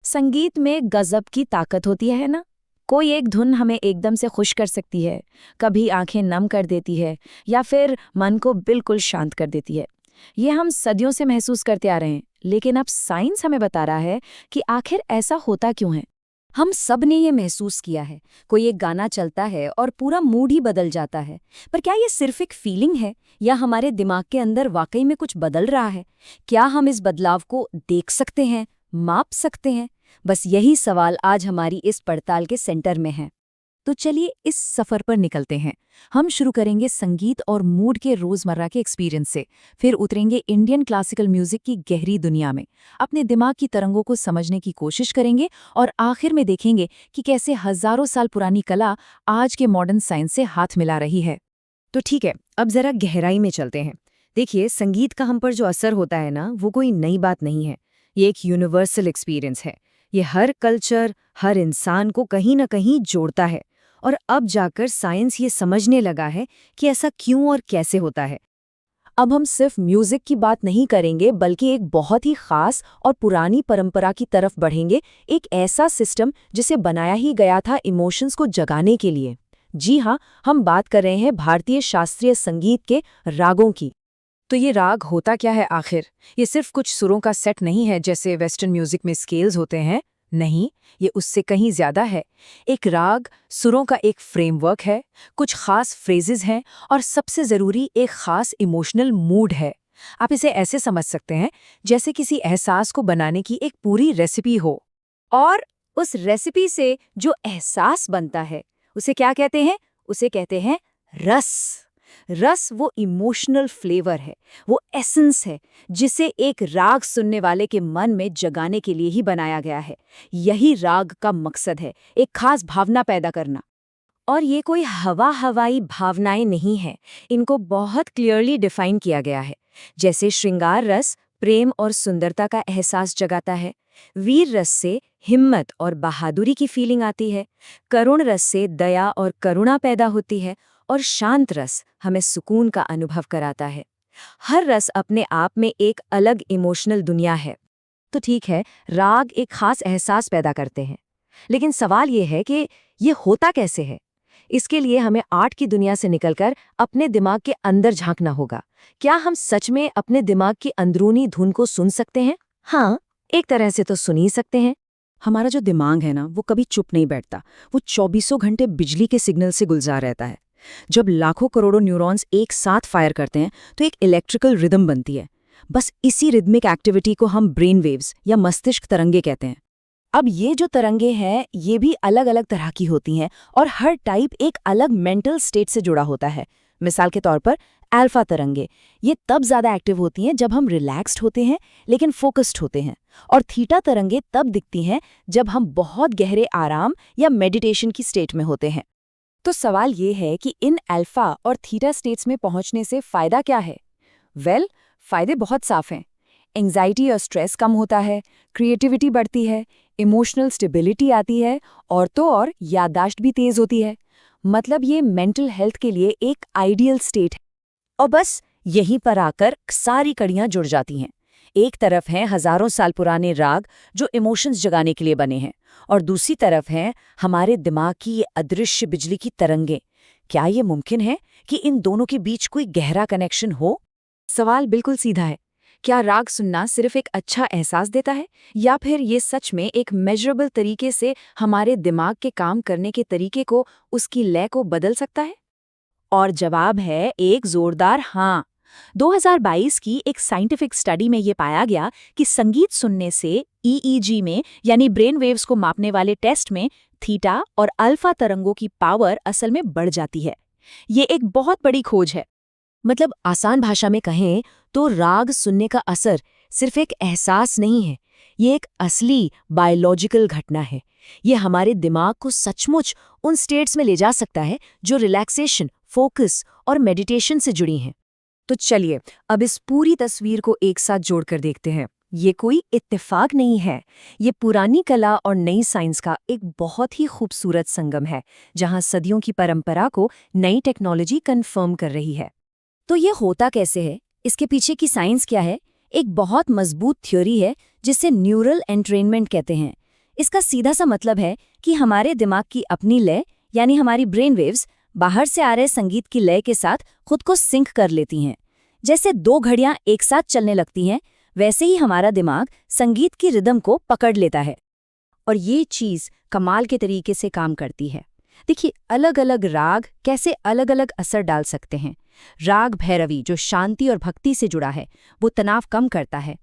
संगीत में गजब की ताकत होती है ना। कोई एक धुन हमें एकदम से खुश कर सकती है, कभी आंखें नम कर देती है या फिर मन को बिल्कुल शांत कर देती है। ये हम सदियों से महसूस करते आ रहे हैं, लेकिन अब साइंस हमें बता रहा है कि आखिर ऐसा होता क्यों है। हम सब ने ये महसूस किया है, कोई एक गाना चलता है और पूरा मूड ही बदल जाता है। पर क्या ये सिर्फ एक फीलिंग है या हमारे दिमाग के अंदर वाकई में कुछ बदल रहा है? क्या हम इस बदलाव को देख सकते हैं, माप सकते हैं? बस यही सवाल आज हमारी इस पड़ताल के सेंटर में है। तो चलिए इस सफर पर निकलते हैं। हम शुरू करेंगे संगीत और मूड के रोजमर्रा के एक्सपीरियंस से, फिर उतरेंगे इंडियन क्लासिकल म्यूजिक की गहरी दुनिया में, अपने दिमाग की तरंगों को समझने की कोशिश करेंगे और आखिर में देखेंगे कि कैसे हजारों साल पुरानी कला आज के मॉडर्न साइंस से हाथ मिला रही है। तो ठीक है, अब जरा गहराई में चलते हैं। देखिए, संगीत का हम पर जो असर होता है ना, वो कोई नई बात नहीं है। ये एक यूनिवर्सल एक्सपीरियंस है। ये हर कल्चर, हर इंसान को कहीं ना कहीं जोड़ता है। और अब जाकर साइंस ये समझने लगा है कि ऐसा क्यों और कैसे होता है। अब हम सिर्फ म्यूजिक की बात नहीं करेंगे, बल्कि एक बहुत ही खास और पुरानी परंपरा की तरफ बढ़ेंगे, एक ऐसा सिस्टम जिसे बनाया ही गया था इमोशंस को जगाने के लिए। जी हाँ, हम बात कर रहे हैं भारतीय शास्त्रीय संगीत के रागों की। तो ये राग होता क्या है आखिर? ये सिर्फ कुछ सुरों का सेट नहीं है जैसे वेस्टर्न म्यूजिक में स्केल्स होते हैं। नहीं, ये उससे कहीं ज्यादा है। एक राग सुरों का एक फ्रेमवर्क है, कुछ खास फ्रेजेस हैं और सबसे जरूरी एक खास इमोशनल मूड है। आप इसे ऐसे समझ सकते हैं जैसे किसी एहसास को बनाने की एक पूरी रेसिपी हो। और उस रेसिपी से जो एहसास बनता है उसे क्या कहते हैं? उसे कहते हैं रस। रस वो इमोशनल फ्लेवर है, वो एसेंस है जिसे एक राग सुनने वाले के मन में जगाने के लिए ही बनाया गया है। यही राग का मकसद है, एक खास भावना पैदा करना। और ये कोई हवाई भावनाएं नहीं हैं, इनको बहुत क्लियरली डिफाइन किया गया है। जैसे श्रृंगार रस प्रेम और सुंदरता का एहसास जगाता है, वीर रस से हिम्मत और बहादुरी की फीलिंग आती है, करुण रस से दया और करुणा पैदा होती है, और शांत रस हमें सुकून का अनुभव कराता है। हर रस अपने आप में एक अलग इमोशनल दुनिया है। तो ठीक है, राग एक खास एहसास पैदा करते हैं, लेकिन सवाल ये है कि ये होता कैसे है? इसके लिए हमें आर्ट की दुनिया से निकलकर अपने दिमाग के अंदर झांकना होगा। क्या हम सच में अपने दिमाग की अंदरूनी धुन को सुन सकते हैं? हाँ, एक तरह से तो सुन ही सकते हैं। हमारा जो दिमाग है ना, वो कभी चुप नहीं बैठता। वो 24 घंटे बिजली के सिग्नल से गुलजार रहता है। जब लाखों करोड़ों न्यूरॉन्स एक साथ फायर करते हैं तो एक इलेक्ट्रिकल रिदम बनती है। बस इसी रिदमिक एक्टिविटी को हम ब्रेन वेव्स या मस्तिष्क तरंगे कहते हैं। अब ये जो तरंगे हैं, ये भी अलग अलग तरह की होती हैं और हर टाइप एक अलग मेंटल स्टेट से जुड़ा होता है। मिसाल के तौर पर अल्फा तरंगे, ये तब ज़्यादा एक्टिव होती हैं जब हम रिलैक्स्ड होते हैं लेकिन फोकस्ड होते हैं। और थीटा तरंगे तब दिखती हैं जब हम बहुत गहरे आराम या मेडिटेशन की स्टेट में होते हैं। तो सवाल ये है कि इन अल्फा और थीटा स्टेट्स में पहुंचने से फ़ायदा क्या है? फ़ायदे बहुत साफ हैं। एंग्जाइटी और स्ट्रेस कम होता है, क्रिएटिविटी बढ़ती है, इमोशनल स्टेबिलिटी आती है, और तो और याददाश्त भी तेज होती है। मतलब ये मेंटल हेल्थ के लिए एक आइडियल स्टेट है। और बस यहीं पर आकर सारी कड़ियां जुड़ जाती हैं। एक तरफ हैं हजारों साल पुराने राग जो इमोशंस जगाने के लिए बने हैं, और दूसरी तरफ हैं हमारे दिमाग की ये अदृश्य बिजली की तरंगें। क्या ये मुमकिन है कि इन दोनों के बीच कोई गहरा कनेक्शन हो? सवाल बिल्कुल सीधा है। क्या राग सुनना सिर्फ एक अच्छा एहसास देता है, या फिर ये सच में एक मेजरेबल तरीके से हमारे दिमाग के काम करने के तरीके को, उसकी लय को बदल सकता है? और जवाब है एक जोरदार हाँ। 2022 की एक साइंटिफिक स्टडी में ये पाया गया कि संगीत सुनने से ईईजी में, यानी ब्रेन वेव्स को मापने वाले टेस्ट में, थीटा और अल्फा तरंगों की पावर असल में बढ़ जाती है। ये एक बहुत बड़ी खोज है। मतलब आसान भाषा में कहें तो राग सुनने का असर सिर्फ एक एहसास नहीं है, ये एक असली बायोलॉजिकल घटना है। ये हमारे दिमाग को सचमुच उन स्टेट्स में ले जा सकता है जो रिलैक्सेशन, फोकस और मेडिटेशन से जुड़ी हैं। तो चलिए अब इस पूरी तस्वीर को एक साथ जोड़कर देखते हैं। ये कोई इत्तेफाक नहीं है, ये पुरानी कला और नई साइंस का एक बहुत ही खूबसूरत संगम है, जहां सदियों की परंपरा को नई टेक्नोलॉजी कन्फर्म कर रही है। तो ये होता कैसे है? इसके पीछे की साइंस क्या है? एक बहुत मजबूत थ्योरी है जिसे न्यूरल एंट्रेनमेंट कहते हैं। इसका सीधा सा मतलब है कि हमारे दिमाग की अपनी लय यानी हमारी ब्रेन वेव्स बाहर से आ रहे संगीत की लय के साथ खुद को सिंक कर लेती हैं। जैसे दो घड़ियां एक साथ चलने लगती हैं, वैसे ही हमारा दिमाग संगीत की रिदम को पकड़ लेता है। और ये चीज कमाल के तरीके से काम करती है। देखिए, अलग अलग राग कैसे अलग अलग असर डाल सकते हैं। राग भैरवी जो शांति और भक्ति से जुड़ा है, वो तनाव कम करता है।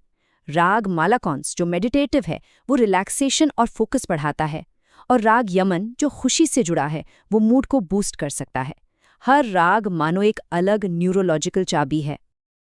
राग मालाकॉन्स जो मेडिटेटिव है, वो रिलैक्सेशन और फोकस बढ़ाता है। और राग यमन जो खुशी से जुड़ा है, वो मूड को बूस्ट कर सकता है। हर राग मानो एक अलग न्यूरोलॉजिकल चाबी है।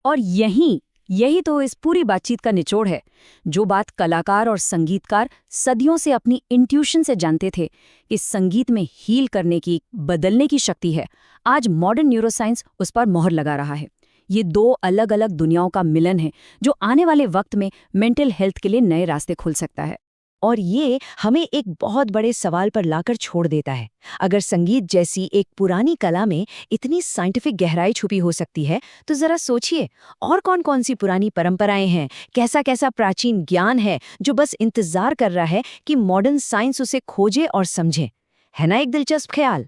और यही तो इस पूरी बातचीत का निचोड़ है। जो बात कलाकार और संगीतकार सदियों से अपनी इंट्यूशन से जानते थे कि संगीत में हील करने की, बदलने की शक्ति है, आज मॉडर्न न्यूरोसाइंस उस पर मोहर लगा रहा है। ये दो अलग अलग दुनियाओं का मिलन है जो आने वाले वक्त में मेंटल हेल्थ के लिए नए रास्ते खोल सकता है। और ये हमें एक बहुत बड़े सवाल पर लाकर छोड़ देता है। अगर संगीत जैसी एक पुरानी कला में इतनी साइंटिफिक गहराई छुपी हो सकती है, तो जरा सोचिए और कौन कौन सी पुरानी परंपराएं हैं, कैसा कैसा प्राचीन ज्ञान है जो बस इंतजार कर रहा है कि मॉडर्न साइंस उसे खोजे और समझे। है ना एक दिलचस्प ख्याल?